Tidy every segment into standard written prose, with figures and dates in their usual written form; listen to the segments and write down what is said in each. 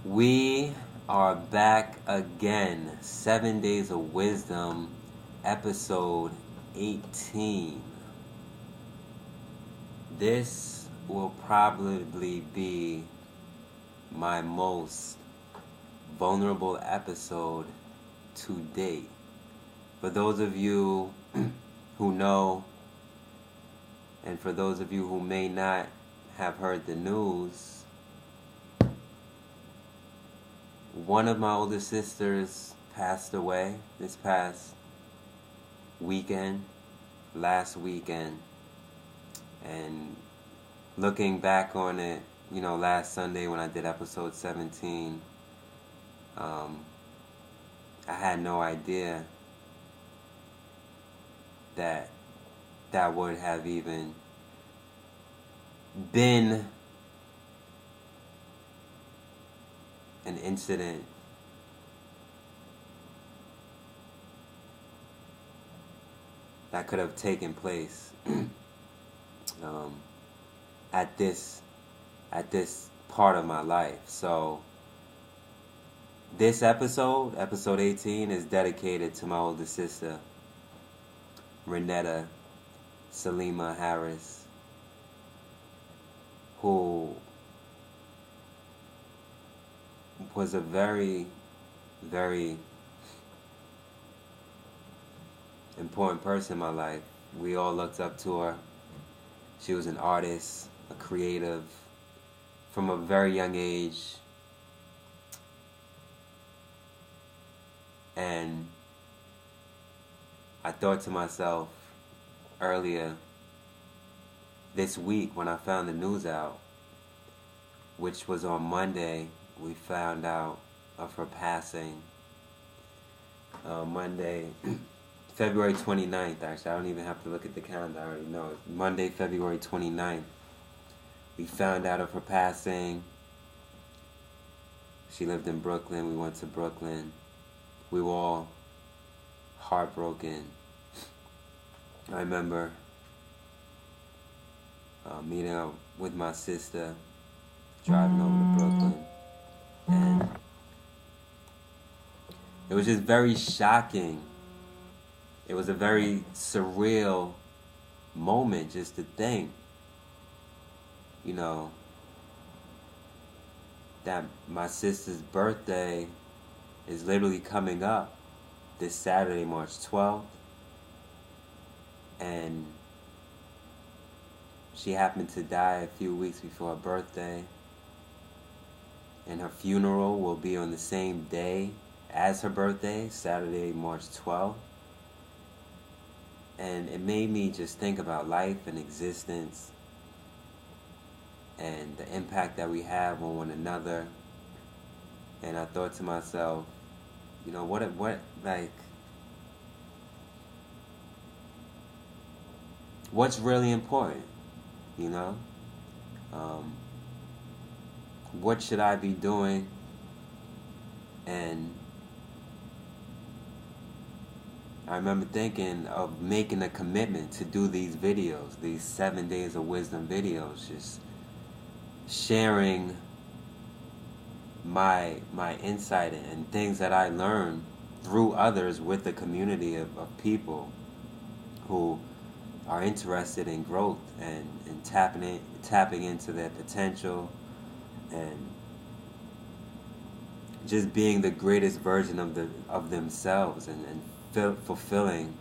We are back again. 7 Days of Wisdom, episode 18. This will probably be my most vulnerable episode to date. For those of you who know, and for those of you who may not have heard the news, one of my older sisters passed away this past weekend, last weekend. And looking back on it, last Sunday when I did episode 17, I had no idea that would have even been an incident that could have taken place at this part of my life. So this episode 18, is dedicated to my older sister, Renetta Salima Harris, who was a very, very important person in my life. We all looked up to her. She was an artist, a creative, from a very young age. And I thought to myself earlier this week when I found the news out, which was on Monday, we found out of her passing. Monday, February 29th, actually. I don't even have to look at the calendar, I already know. It's Monday, February 29th. We found out of her passing. She lived in Brooklyn. We went to Brooklyn. We were all heartbroken. I remember meeting up with my sister, driving over to Brooklyn. And it was just very shocking. It was a very surreal moment just to think, that my sister's birthday is literally coming up this Saturday, March 12th. And she happened to die a few weeks before her birthday. And her funeral will be on the same day as her birthday, Saturday, March 12th. And it made me just think about life and existence and the impact that we have on one another. And I thought to myself, what's really important, what should I be doing? And I remember thinking of making a commitment to do these videos, these 7 Days of Wisdom videos, just sharing my insight and things that I learned through others with a community of people who are interested in growth and tapping into their potential and just being the greatest version of themselves and fulfilling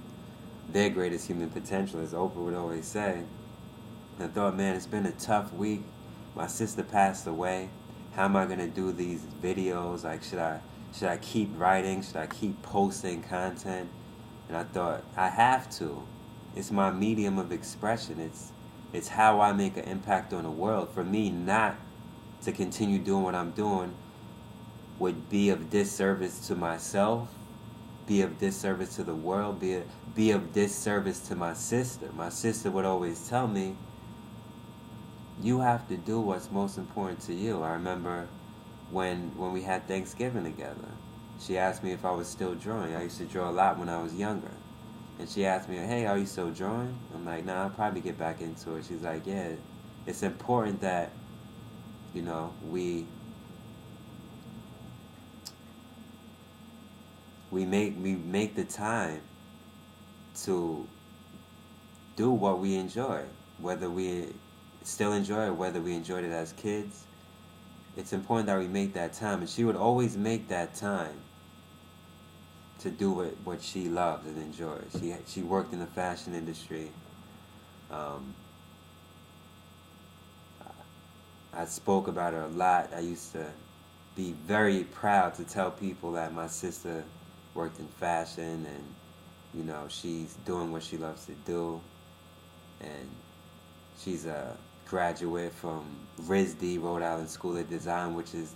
their greatest human potential, as Oprah would always say. And I thought, man, it's been a tough week. My sister passed away. How am I gonna do these videos? Like, should I keep writing? Should I keep posting content? And I thought, I have to. It's my medium of expression. It's how I make an impact on the world. For me, not to continue doing what I'm doing would be of disservice to myself, be of disservice to the world, be of disservice to my sister. My sister would always tell me, you have to do what's most important to you. I remember when we had Thanksgiving together, she asked me if I was still drawing. I used to draw a lot when I was younger. And she asked me, hey, are you still drawing? I'm like, nah, I'll probably get back into it. She's like, yeah, it's important that, we we make the time to do what we enjoy, whether we still enjoy it, whether we enjoyed it as kids. It's important that we make that time, and she would always make that time to do what she loves and enjoys. She worked in the fashion industry. I spoke about her a lot. I used to be very proud to tell people that my sister worked in fashion, and she's doing what she loves to do, and she's a graduate from RISD, Rhode Island School of Design, which is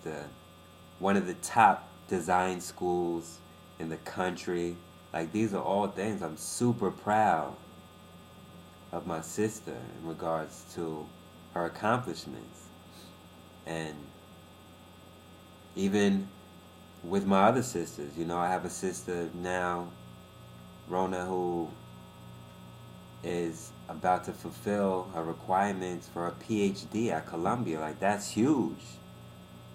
one of the top design schools in the country. Like, these are all things I'm super proud of my sister in regards to her accomplishments. And even with my other sisters, I have a sister now, Rona, who is about to fulfill her requirements for a PhD at Columbia. Like, that's huge.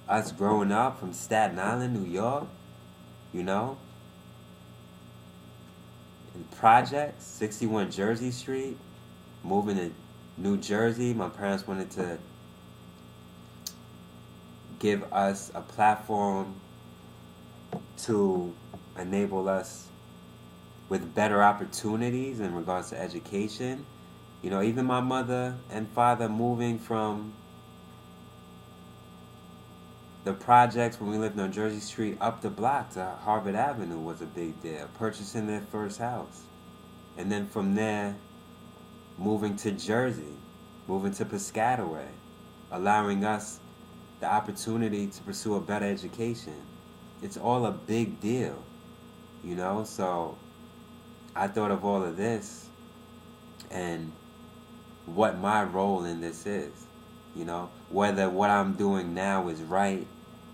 Us growing up from Staten Island, New York, in projects, 61 Jersey Street, moving to New Jersey. My parents wanted to give us a platform to enable us with better opportunities in regards to education. Even my mother and father moving from the projects when we lived on Jersey Street up the block to Harvard Avenue was a big deal. Purchasing their first house. And then from there, moving to Jersey, moving to Piscataway, allowing us the opportunity to pursue a better education. It's all a big deal, so I thought of all of this and what my role in this is, whether what I'm doing now is right,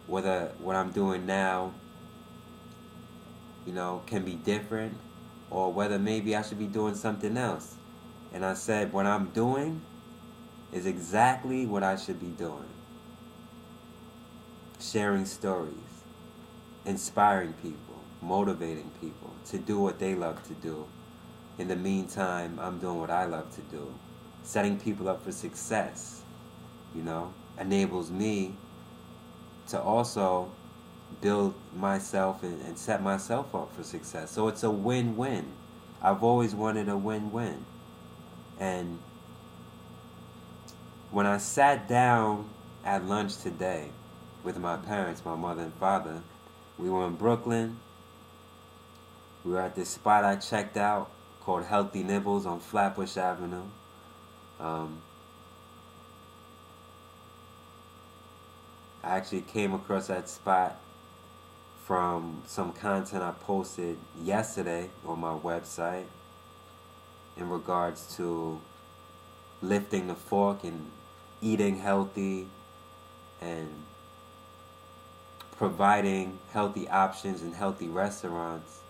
whether what I'm doing now, can be different, or whether maybe I should be doing something else. And I said, what I'm doing is exactly what I should be doing. Sharing stories, inspiring people, motivating people to do what they love to do. In the meantime, I'm doing what I love to do. Setting people up for success, enables me to also build myself and set myself up for success. So it's a win-win. I've always wanted a win-win. And when I sat down at lunch today with my parents, my mother and father, we were in Brooklyn. We were at this spot I checked out called Healthy Nibbles on Flatbush Avenue. I actually came across that spot from some content I posted yesterday on my website in regards to lifting the fork and eating healthy and providing healthy options and healthy restaurants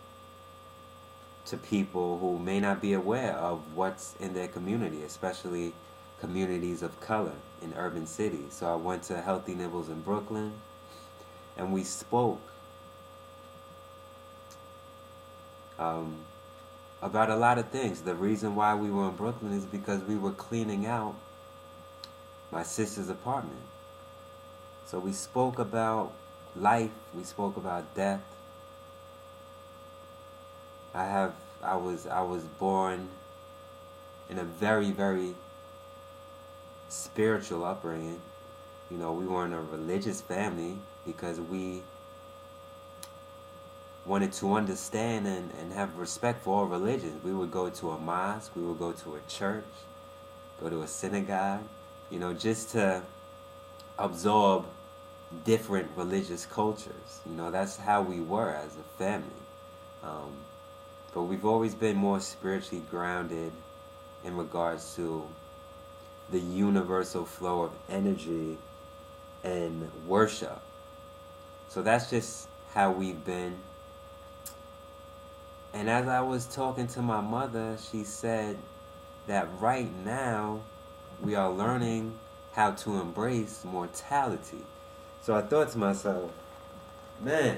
to people who may not be aware of what's in their community, especially communities of color in urban cities. So I went to Healthy Nibbles in Brooklyn, and we spoke about a lot of things. The reason why we were in Brooklyn is because we were cleaning out my sister's apartment. So we spoke about life, we spoke about death. I was born in a very, very spiritual upbringing. We weren't a religious family because we wanted to understand and have respect for all religions. We would go to a mosque, we would go to a church, go to a synagogue, just to absorb different religious cultures. That's how we were as a family. But we've always been more spiritually grounded in regards to the universal flow of energy and worship. So that's just how we've been. And as I was talking to my mother, she said that right now we are learning how to embrace mortality. So I thought to myself, man,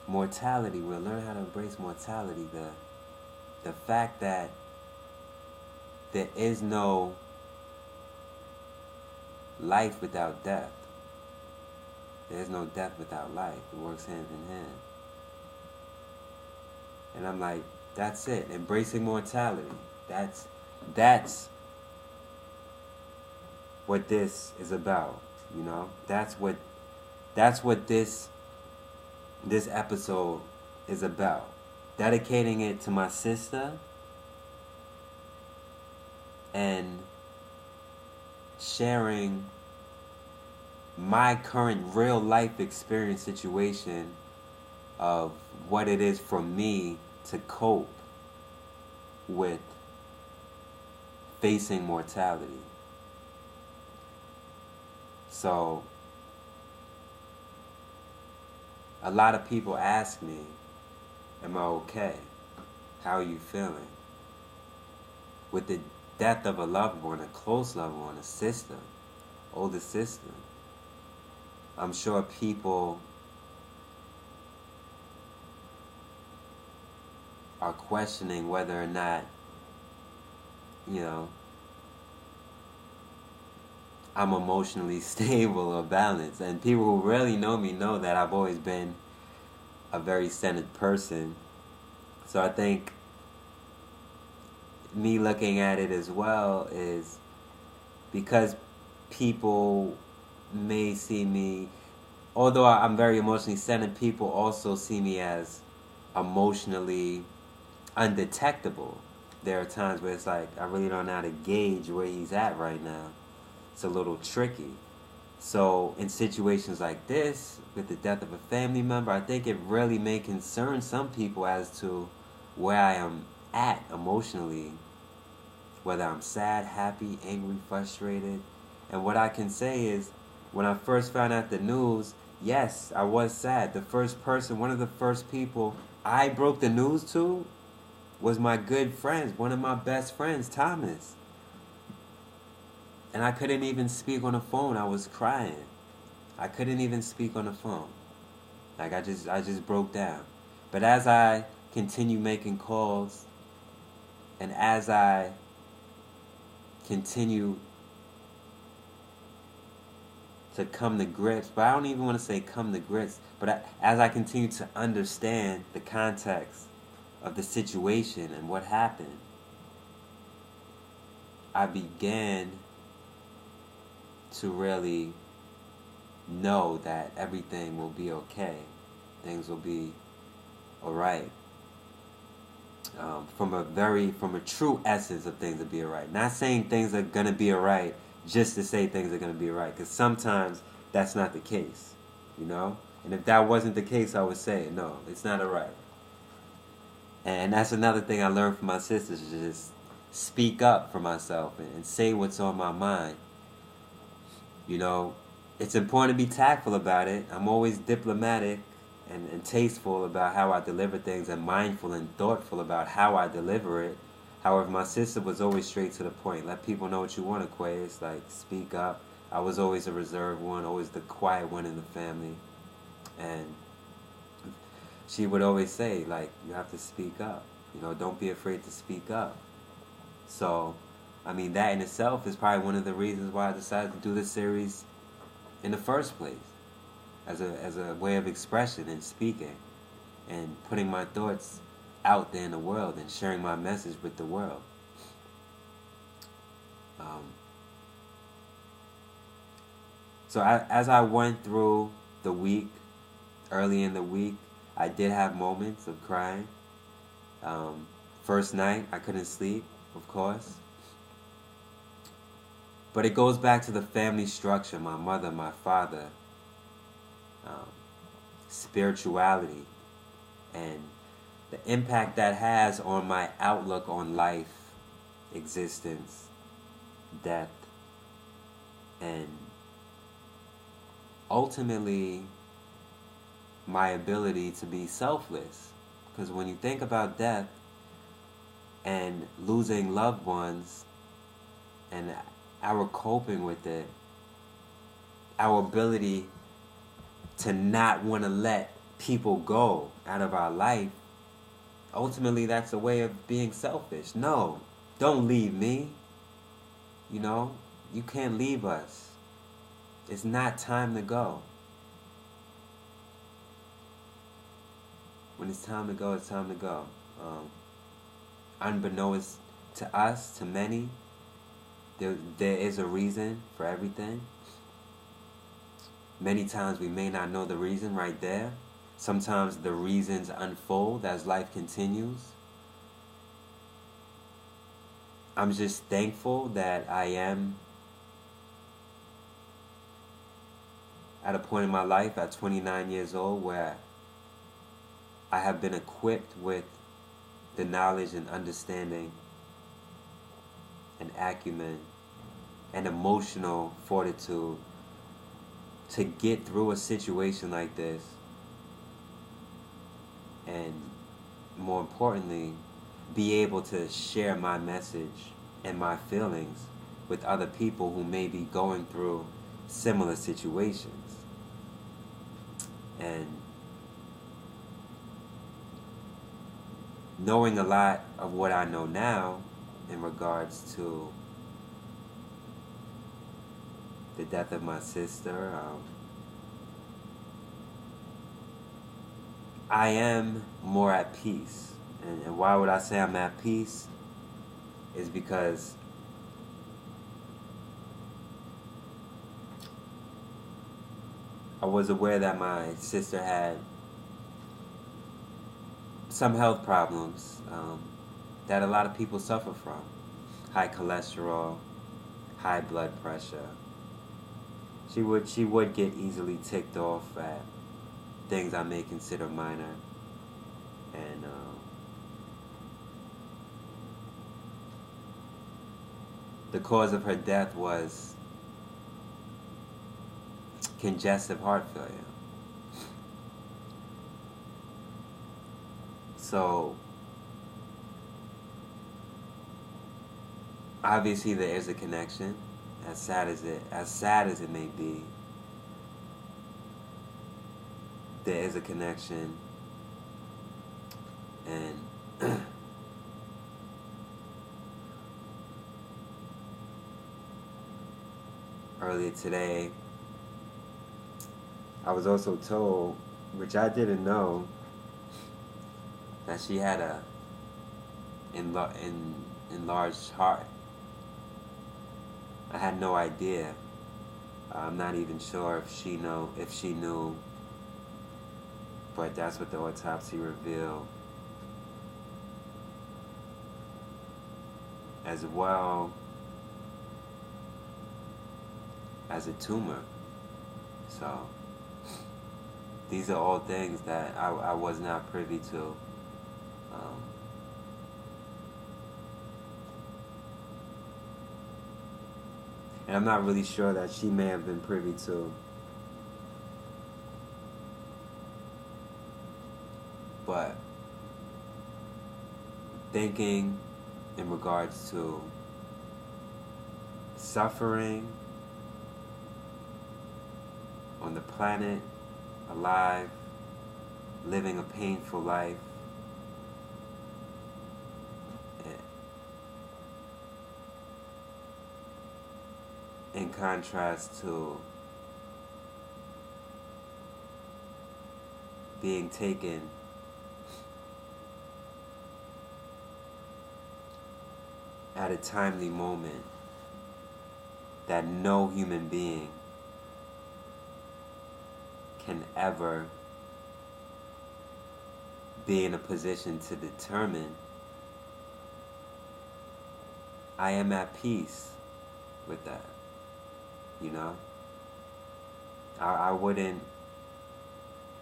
mortality. We'll learn how to embrace mortality. The fact that there is no life without death. There is no death without life. It works hand in hand. And I'm like, that's it. Embracing mortality. That's what this is about. You know? That's what this episode is about. Dedicating it to my sister and sharing my current real life experience situation of what it is for me to cope with facing mortality. So a lot of people ask me, am I okay? How are you feeling? With the death of a loved one, a close loved one, a sister, older sister, I'm sure people are questioning whether or not, you know, I'm emotionally stable or balanced. And people who really know me know that I've always been a very centered person. So I think me looking at it as well is because people may see me, although I'm very emotionally centered, people also see me as emotionally undetectable. There are times where it's like, I really don't know how to gauge where he's at right now. It's a little tricky. So in situations like this, with the death of a family member, I think it really may concern some people as to where I am at emotionally, whether I'm sad, happy, angry, frustrated. And what I can say is, when I first found out the news, yes, I was sad. One of the first people I broke the news to was my good friend, one of my best friends, Thomas. And I couldn't even speak on the phone. I was crying. I couldn't even speak on the phone. Like I just broke down. But as I continue making calls, and as I continue to come to grips, but I don't even want to say come to grips, but as I continue to understand the context of the situation and what happened, I began to really know that everything will be okay. Things will be alright. From a true essence of things to be alright. Not saying things are going to be alright just to say things are going to be alright, because sometimes that's not the case, you know? And if that wasn't the case, I would say, no, it's not alright. And that's another thing I learned from my sisters, to just speak up for myself and say what's on my mind. You know, it's important to be tactful about it. I'm always diplomatic and tasteful about how I deliver things, and mindful and thoughtful about how I deliver it. However, my sister was always straight to the point. Let people know what you want to, Kway. It's like, speak up. I was always a reserved one, always the quiet one in the family. And she would always say, like, you have to speak up. You know, don't be afraid to speak up. So, I mean, that in itself is probably one of the reasons why I decided to do this series in the first place. As a way of expression and speaking and putting my thoughts out there in the world and sharing my message with the world. So as I went through the week, early in the week, I did have moments of crying. First night, I couldn't sleep, of course. But it goes back to the family structure, my mother, my father, spirituality, and the impact that has on my outlook on life, existence, death, and ultimately my ability to be selfless. Because when you think about death and losing loved ones and our coping with it, our ability to not want to let people go out of our life, ultimately that's a way of being selfish. No, don't leave me. You know, you can't leave us. It's not time to go. When it's time to go, it's time to go. Unbeknownst to us, to many, there is a reason for everything. Many times we may not know the reason right there. Sometimes the reasons unfold as life continues. I'm just thankful that I am at a point in my life at 29 years old where I have been equipped with the knowledge and understanding and acumen and emotional fortitude to get through a situation like this, and more importantly, be able to share my message and my feelings with other people who may be going through similar situations. And knowing a lot of what I know now in regards to the death of my sister, I am more at peace. And why would I say I'm at peace? Is because I was aware that my sister had some health problems that a lot of people suffer from. High cholesterol, high blood pressure. She would get easily ticked off at things I may consider minor. And the cause of her death was congestive heart failure. So obviously there is a connection, as sad as it may be. There is a connection, and earlier today I was also told, which I didn't know, that she had a enlarged heart. I had no idea. I'm not even sure if she knew, but that's what the autopsy revealed. As well as a tumor. So these are all things that I was not privy to. And I'm not really sure that she may have been privy to. But thinking in regards to suffering on the planet, alive, living a painful life, in contrast to being taken at a timely moment that no human being can ever be in a position to determine, I am at peace with that. You know, I wouldn't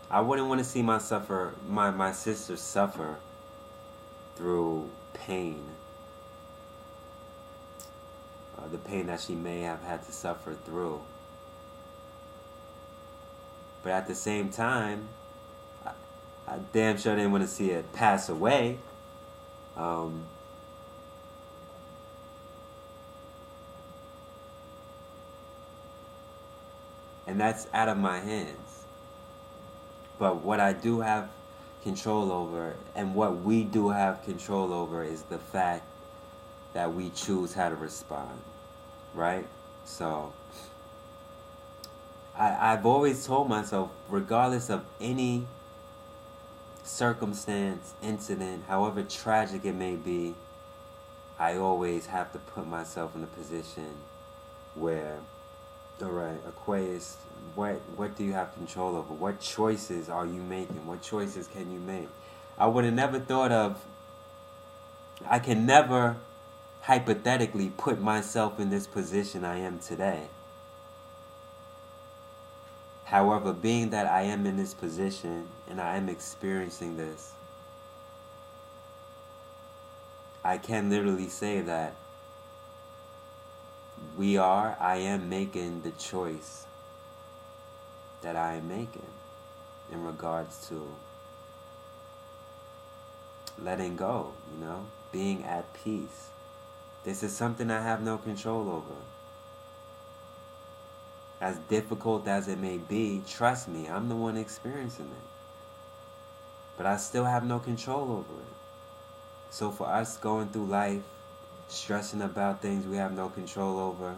want to see my sister suffer through pain, the pain that she may have had to suffer through. But at the same time, I damn sure didn't want to see it pass away. And that's out of my hands. But what I do have control over, and what we do have control over, is the fact that we choose how to respond, right? So I've always told myself, regardless of any circumstance, incident, however tragic it may be, I always have to put myself in a position where, all right, Aquarius, what do you have control over? What choices are you making? What choices can you make? I would have never thought of, I can never hypothetically put myself in this position I am today. However, being that I am in this position and I am experiencing this, I can literally say that I am making the choice that I am making in regards to letting go, being at peace. This is something I have no control over. As difficult as it may be, trust me, I'm the one experiencing it. But I still have no control over it. So for us going through life, stressing about things we have no control over,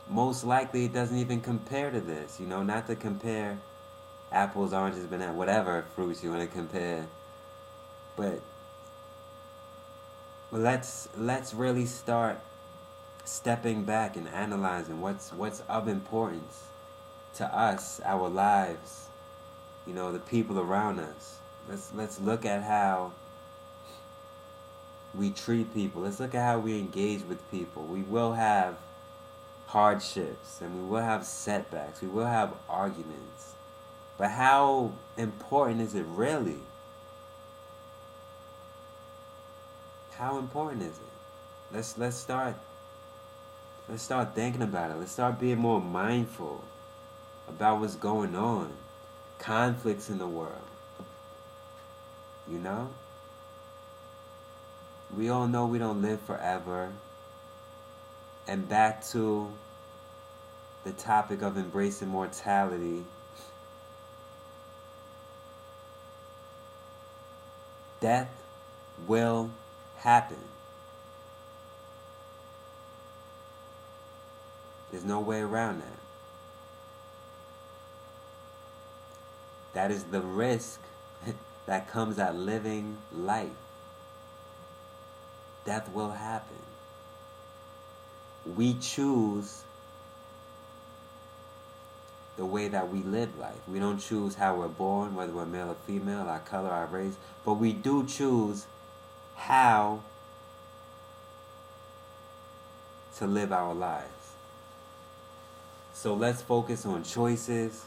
most likely it doesn't even compare to this. Not to compare apples, oranges, bananas, whatever fruits you want to compare. But let's really start stepping back and analyzing what's of importance to us, our lives, the people around us. Let's look at how we treat people. Let's look at how we engage with people. We will have hardships and we will have setbacks. We will have arguments. But how important is it really? How important is it? Let's start thinking about it. Let's start being more mindful about what's going on. Conflicts in the world. We all know we don't live forever. And back to the topic of embracing mortality. Death will happen. There's no way around that. That is the risk that comes at living life. Death will happen. We choose the way that we live life. We don't choose how we're born, whether we're male or female, our color, our race, but we do choose how to live our lives. So let's focus on choices.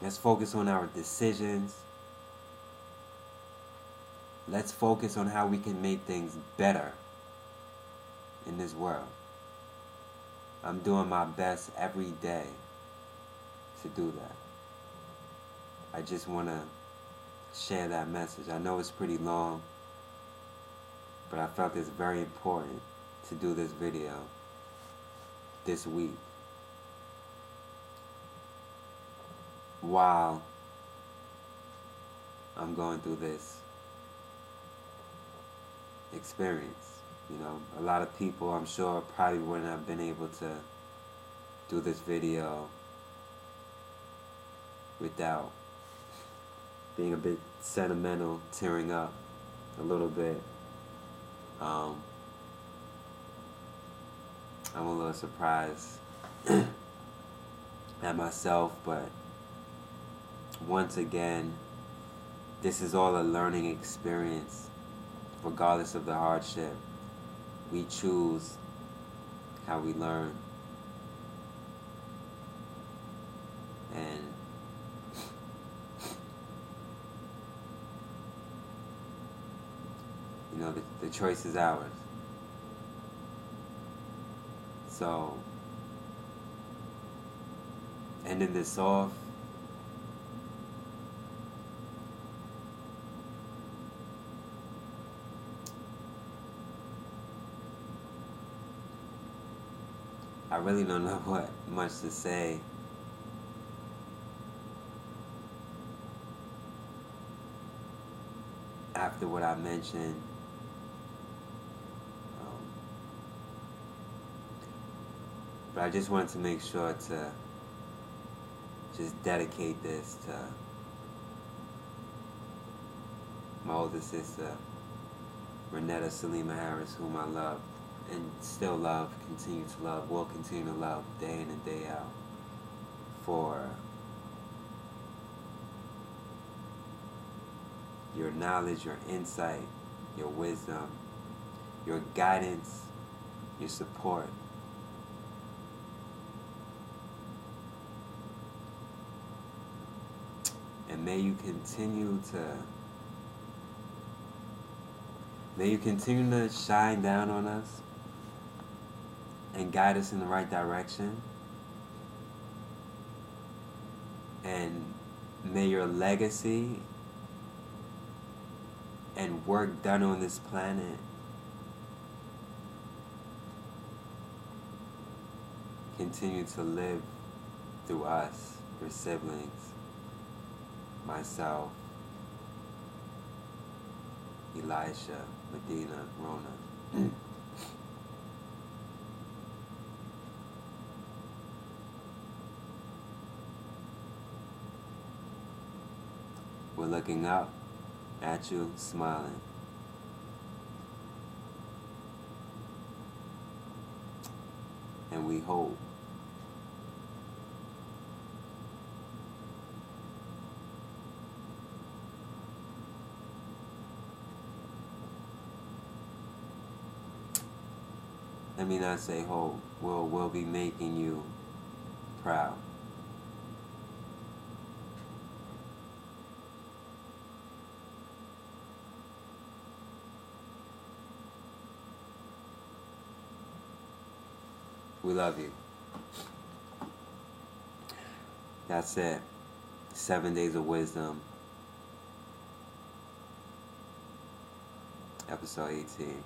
Let's focus on our decisions. Let's focus on how we can make things better in this world. I'm doing my best every day to do that. I just want to share that message. I know it's pretty long, but I felt it's very important to do this video this week while I'm going through this experience. A lot of people, I'm sure, probably wouldn't have been able to do this video without being a bit sentimental, tearing up a little bit. I'm a little surprised at myself, but once again, this is all a learning experience. Regardless of the hardship, we choose how we learn. And the choice is ours. So, ending this off, I really don't know what much to say after what I mentioned, but I just wanted to make sure to just dedicate this to my older sister, Renetta Salima Harris, whom I love and still love, continue to love, will continue to love day in and day out, for your knowledge, your insight, your wisdom, your guidance, your support. And may you continue to shine down on us and guide us in the right direction. And may your legacy and work done on this planet continue to live through us, your siblings, myself, Elisha, Medina, Rona. We're looking up at you, smiling. And we hope let me not say hope, we'll be making you proud. We love you. That's it. 7 Days of Wisdom, episode 18.